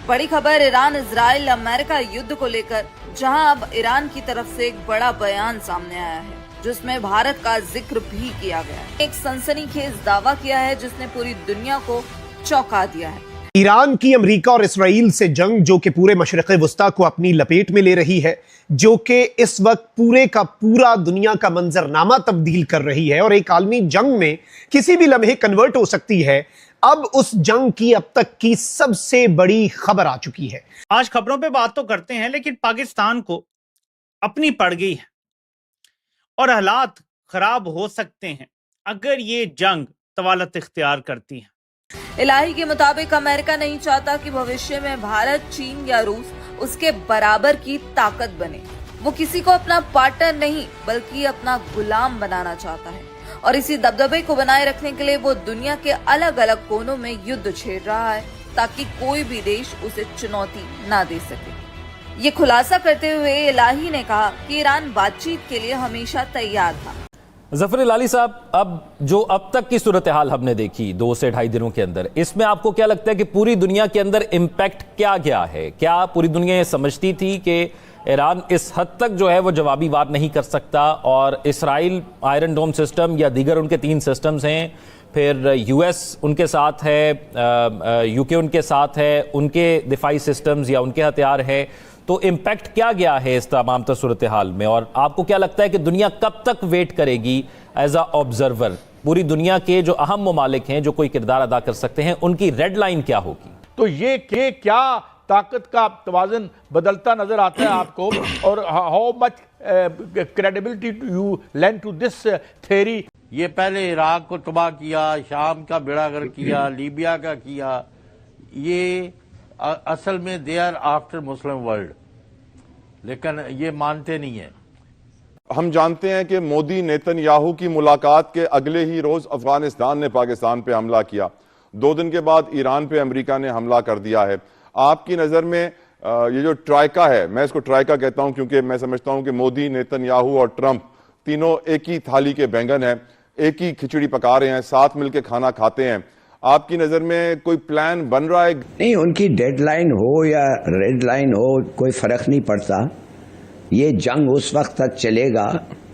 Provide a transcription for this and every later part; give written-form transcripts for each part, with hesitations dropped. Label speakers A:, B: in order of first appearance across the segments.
A: बड़ी खबर Iran Israel America युद्ध को लेकर, जहां अब ईरान की तरफ से एक बड़ा बयान सामने आया है जिसमें भारत का जिक्र भी किया गया है। एक सनसनीखेज दावा किया है जिसने पूरी दुनिया को चौंका दिया है।
B: ईरान की अमेरिका और इसराइल से जंग, जो कि पूरे मशरिक़ वस्ता को अपनी लपेट में ले रही है, जो कि इस वक्त पूरे का पूरा दुनिया का मंजरनामा तब्दील कर रही है और एक आलमी जंग में किसी भी लम्हे कन्वर्ट हो सकती है। अब उस जंग की अब तक की सबसे बड़ी खबर आ चुकी है।
C: आज खबरों पे बात तो करते हैं, लेकिन पाकिस्तान को अपनी पड़ गई है और हालात खराब हो सकते हैं अगर ये जंग तवालत इख्तियार करती है।
A: इलाही के मुताबिक अमेरिका नहीं चाहता कि भविष्य में भारत, चीन या रूस उसके बराबर की ताकत बने। वो किसी को अपना पार्टनर नहीं बल्कि अपना गुलाम बनाना चाहता है और इसी दबदबे को बनाए रखने के लिए वो दुनिया के अलग अलग कोनों में युद्ध छेड़ रहा है ताकि कोई भी देश उसे चुनौती ना दे सके। ये खुलासा करते हुए इलाही ने कहा कि ईरान बातचीत के लिए हमेशा तैयार था।
D: जफर इलाही साहब, अब जो अब तक की सूरत हाल हमने देखी 2 से ढाई दिनों के अंदर, इसमें आपको क्या लगता है कि पूरी दुनिया के अंदर इम्पैक्ट क्या गया है? क्या पूरी दुनिया ये समझती थी कि ईरान इस हद तक जो है वो जवाबी वार नहीं कर सकता और इसराइल आयरन डोम सिस्टम या दीगर उनके 3 सिस्टम्स हैं, फिर यूएस उनके साथ है, यूके उनके साथ है, उनके दिफाई सिस्टम्स या उनके हथियार है, तो इम्पैक्ट क्या गया है इस तमाम सूरत हाल में? और आपको क्या लगता है कि दुनिया कब तक वेट करेगी एज अ ऑब्जर्वर? पूरी दुनिया के जो अहम ममालिक हैं जो कोई किरदार अदा कर सकते हैं, उनकी रेड लाइन क्या होगी?
E: तो ये क्या ताकत का तवाज़ुन बदलता नजर आता है आपको, और how much credibility you lend to this theory?
F: ये पहले इराक को तबाह किया, शाम का बेड़ागर किया, लीबिया का किया। ये असल में they are after Muslim world, लेकिन ये मानते नहीं है।
G: हम जानते हैं कि मोदी नेतन्याहू की मुलाकात के अगले ही रोज अफगानिस्तान ने पाकिस्तान पे हमला किया। 2 दिन के बाद ईरान पे अमेरिका ने हमला कर दिया है। आपकी नजर में ये जो ट्राइका है, मैं इसको ट्राइका कहता हूं क्योंकि मैं समझता हूं कि मोदी, नेतन्याहू और ट्रंप तीनों एक ही थाली के बैंगन हैं, एक ही खिचड़ी पका रहे हैं, साथ मिलकर खाना खाते हैं। आपकी नजर में कोई प्लान बन रहा है?
H: नहीं, उनकी डेडलाइन हो या रेड लाइन हो, कोई फर्क नहीं पड़ता। ये जंग उस वक्त तक चलेगा,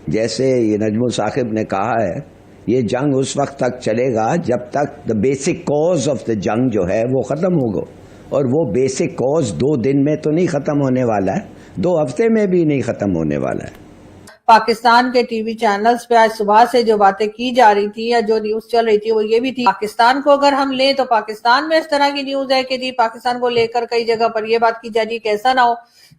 H: जैसे ये नजमुल साकिब ने कहा है, ये जंग उस वक्त तक चलेगा जब तक the basic cause of the जंग जो है वो खत्म होगा। और वो बेसिक कॉज 2 दिन में तो नहीं खत्म होने वाला है, 2 हफ्ते में भी नहीं खत्म होने वाला है।
I: पाकिस्तान के टीवी चैनल्स पे आज सुबह से जो बातें की जा रही थी या जो न्यूज चल रही थी वो ये भी थी, पाकिस्तान को अगर हम लें तो पाकिस्तान में इस तरह की न्यूज है कि जी पाकिस्तान को लेकर कई जगह पर ये बात की जा रही है कि ऐसा ना हो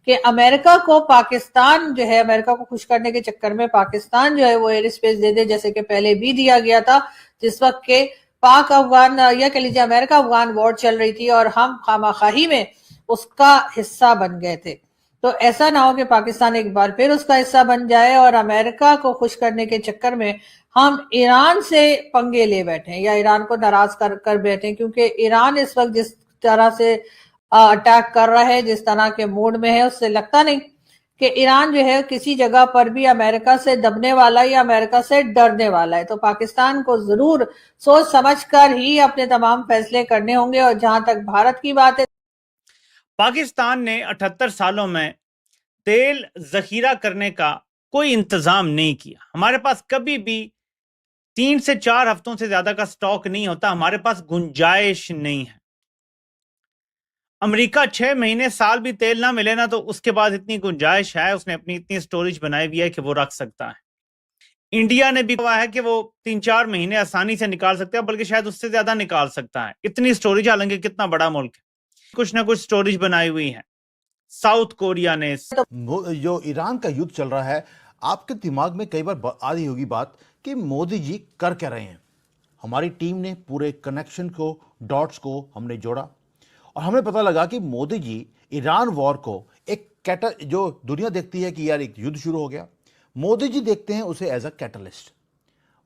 I: कि अमेरिका को पाकिस्तान जो है, अमेरिका को खुश करने के चक्कर में पाकिस्तान जो है वो एयर स्पेस दे दे, जैसे कि पहले भी दिया गया था जिस वक्त के पाक अफगान या कह लीजिए अमेरिका अफगान वॉर चल रही थी और हम खामाखाही में उसका हिस्सा बन गए थे। तो ऐसा ना हो कि पाकिस्तान एक बार फिर उसका हिस्सा बन जाए और अमेरिका को खुश करने के चक्कर में हम ईरान से पंगे ले बैठे या ईरान को नाराज कर बैठे, क्योंकि ईरान इस वक्त जिस तरह से अटैक कर रहा है, जिस तरह के मूड में है, उससे लगता नहीं कि ईरान जो है किसी जगह पर भी अमेरिका से दबने वाला या अमेरिका से डरने वाला है। तो पाकिस्तान को जरूर सोच समझकर ही अपने तमाम फैसले करने होंगे। और जहां तक भारत की बात है,
C: पाकिस्तान ने 78 सालों में तेल जखीरा करने का कोई इंतजाम नहीं किया। हमारे पास कभी भी 3 से 4 हफ्तों से ज्यादा का स्टॉक नहीं होता, हमारे पास गुंजाइश नहीं है। अमेरिका 6 महीने साल भी तेल ना मिले ना तो उसके बाद इतनी गुंजाइश है, उसने अपनी इतनी स्टोरेज बनाई हुई है कि वो रख सकता है। इंडिया ने भी कहा है कि वो 3-4 महीने आसानी से निकाल सकता है, बल्कि शायद उससे ज्यादा निकाल सकता है। इतनी स्टोरेज, हालांकि कितना बड़ा मुल्क है, कुछ ना कुछ स्टोरेज बनाई हुई है। साउथ कोरिया ने
J: जो ईरान का युद्ध चल रहा है, आपके दिमाग में कई बार आ रही होगी बात कि मोदी जी कर क्या रहे हैं। हमारी टीम ने पूरे कनेक्शन को, डॉट्स को हमने जोड़ा और हमें पता लगा कि मोदी जी ईरान वॉर को एक जो दुनिया देखती है कि यार एक युद्ध शुरू हो गया, मोदी जी देखते हैं उसे एज अ कैटलिस्ट।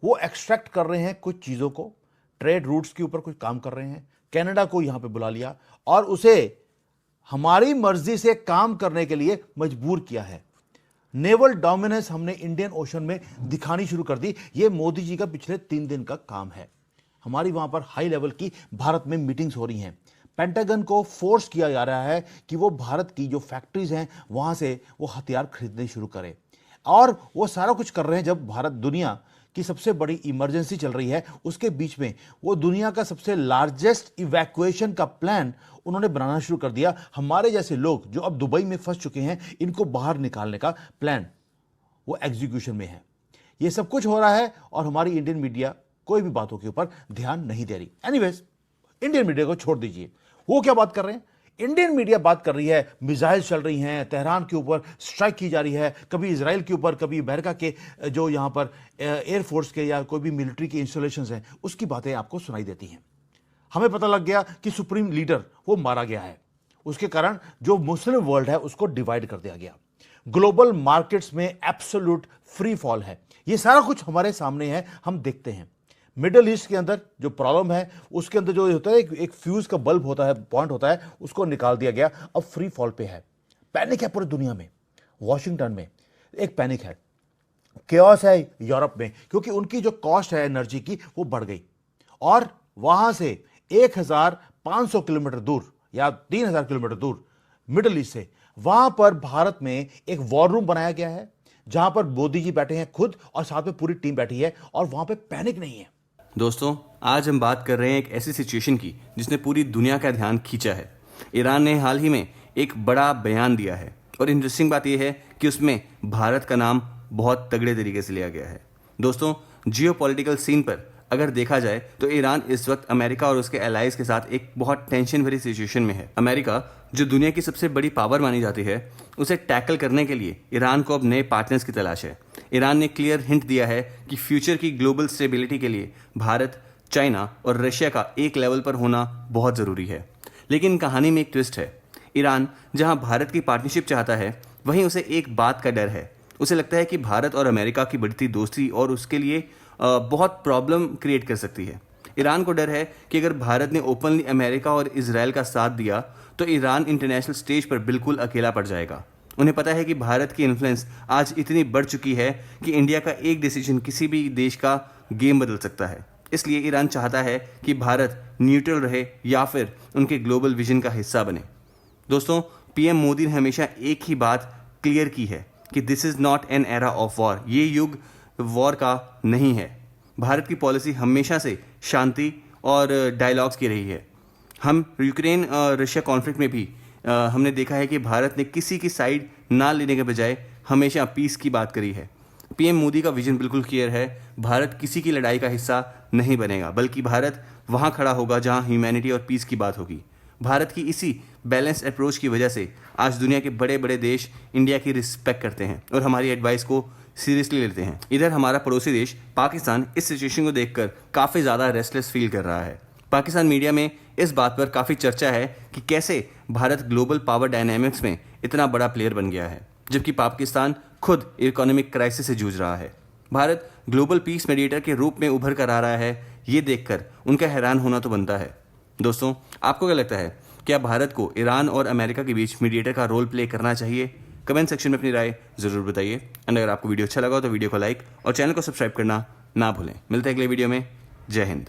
J: वो एक्सट्रैक्ट कर रहे हैं कुछ चीज़ों को, ट्रेड रूट्स के ऊपर कुछ काम कर रहे हैं। कनाडा को यहाँ पे बुला लिया और उसे हमारी मर्जी से काम करने के लिए मजबूर किया है। नेवल डोमिनेंस हमने इंडियन ओशन में दिखानी शुरू कर दी। ये मोदी जी का पिछले 3 दिन का काम है। हमारी वहां पर हाई लेवल की भारत में मीटिंग्स हो रही हैं। पेंटागन को फोर्स किया जा रहा है कि वो भारत की जो फैक्ट्रीज हैं वहां से वो हथियार खरीदने शुरू करें। और वो सारा कुछ कर रहे हैं जब भारत दुनिया की सबसे बड़ी इमरजेंसी चल रही है, उसके बीच में वो दुनिया का सबसे लार्जेस्ट इवैक्यूएशन का प्लान उन्होंने बनाना शुरू कर दिया। हमारे जैसे लोग जो अब दुबई में फंस चुके हैं, इनको बाहर निकालने का प्लान वो एग्जीक्यूशन में है। ये सब कुछ हो रहा है और हमारी इंडियन मीडिया कोई भी बातों के ऊपर ध्यान नहीं दे रही। एनीवेज, इंडियन मीडिया को छोड़ दीजिए, वो क्या बात कर रहे हैं। इंडियन मीडिया बात कर रही है, मिसाइल चल रही हैं, तेहरान के ऊपर स्ट्राइक की जा रही है, कभी इजराइल के ऊपर, कभी अमेरिका के जो यहाँ पर एयरफोर्स के या कोई भी मिलिट्री के इंस्टॉलेशंस हैं, उसकी बातें आपको सुनाई देती हैं। हमें पता लग गया कि सुप्रीम लीडर वो मारा गया है, उसके कारण जो मुस्लिम वर्ल्ड है उसको डिवाइड कर दिया गया। ग्लोबल मार्केट्स में एब्सोल्यूट फ्री फॉल है। ये सारा कुछ हमारे सामने है, हम देखते हैं। मिडल ईस्ट के अंदर जो प्रॉब्लम है, उसके अंदर जो होता है एक फ्यूज का बल्ब होता है, पॉइंट होता है, उसको निकाल दिया गया, अब फ्री फॉल पे है। पैनिक है पूरी दुनिया में, वॉशिंगटन में एक पैनिक है, केओस है यूरोप में, क्योंकि उनकी जो कॉस्ट है एनर्जी की वो बढ़ गई। और वहां से 1500 किलोमीटर दूर या 3000 किलोमीटर दूर मिडल ईस्ट से, वहां पर भारत में एक वॉर रूम बनाया गया है, जहां पर मोदी जी बैठे हैं खुद और साथ में पूरी टीम बैठी है, और वहां पे पैनिक नहीं है।
K: दोस्तों, आज हम बात कर रहे हैं एक ऐसी सिचुएशन की जिसने पूरी दुनिया का ध्यान खींचा है। ईरान ने हाल ही में एक बड़ा बयान दिया है और इंटरेस्टिंग बात यह है कि उसमें भारत का नाम बहुत तगड़े तरीके से लिया गया है। दोस्तों, जियोपॉलिटिकल सीन पर अगर देखा जाए तो ईरान इस वक्त अमेरिका और उसके एलाइज के साथ एक बहुत टेंशन भरी सिचुएशन में है। अमेरिका, जो दुनिया की सबसे बड़ी पावर मानी जाती है, उसे टैकल करने के लिए ईरान को अब नए पार्टनर्स की तलाश है। ईरान ने क्लियर हिंट दिया है कि फ्यूचर की ग्लोबल स्टेबिलिटी के लिए भारत, चाइना और रशिया का एक लेवल पर होना बहुत ज़रूरी है। लेकिन कहानी में एक ट्विस्ट है। ईरान जहां भारत की पार्टनरशिप चाहता है, वहीं उसे एक बात का डर है। उसे लगता है कि भारत और अमेरिका की बढ़ती दोस्ती और उसके लिए बहुत प्रॉब्लम क्रिएट कर सकती है। ईरान को डर है कि अगर भारत ने ओपनली अमेरिका और इजराइल का साथ दिया तो ईरान इंटरनेशनल स्टेज पर बिल्कुल अकेला पड़ जाएगा। उन्हें पता है कि भारत की इन्फ्लुएंस आज इतनी बढ़ चुकी है कि इंडिया का एक डिसीजन किसी भी देश का गेम बदल सकता है। इसलिए ईरान चाहता है कि भारत न्यूट्रल रहे या फिर उनके ग्लोबल विजन का हिस्सा बने। दोस्तों, पीएम मोदी ने हमेशा एक ही बात क्लियर की है कि this is not an era of war. ये युग वॉर का नहीं है। भारत की पॉलिसी हमेशा से शांति और डायलॉग्स की रही है। हम यूक्रेन रशिया कॉन्फ्लिक्ट में भी हमने देखा है कि भारत ने किसी की साइड ना लेने के बजाय हमेशा पीस की बात करी है। पीएम मोदी का विजन बिल्कुल क्लियर है। भारत किसी की लड़ाई का हिस्सा नहीं बनेगा, बल्कि भारत वहाँ खड़ा होगा जहाँ ह्यूमैनिटी और पीस की बात होगी। भारत की इसी बैलेंस्ड अप्रोच की वजह से आज दुनिया के बड़े बड़े देश इंडिया की रिस्पेक्ट करते हैं और हमारी एडवाइस को सीरियसली लेते हैं। इधर हमारा पड़ोसी देश पाकिस्तान इस सिचुएशन को देखकर काफ़ी ज़्यादा रेस्टलेस फील कर रहा है। पाकिस्तान मीडिया में इस बात पर काफ़ी चर्चा है कि कैसे भारत ग्लोबल पावर डायनामिक्स में इतना बड़ा प्लेयर बन गया है, जबकि पाकिस्तान खुद इकोनॉमिक क्राइसिस से जूझ रहा है। भारत ग्लोबल पीस मीडिएटर के रूप में उभर कर आ रहा है। ये देखकर उनका हैरान होना तो बनता है। दोस्तों, आपको क्या लगता है, क्या भारत को ईरान और अमेरिका के बीच मीडिएटर का रोल प्ले करना चाहिए? कमेंट सेक्शन में अपनी राय जरूर बताइए। एंड अगर आपको वीडियो अच्छा लगा तो वीडियो को लाइक और चैनल को सब्सक्राइब करना ना भूलें। मिलते हैं अगले वीडियो में। जय हिंद।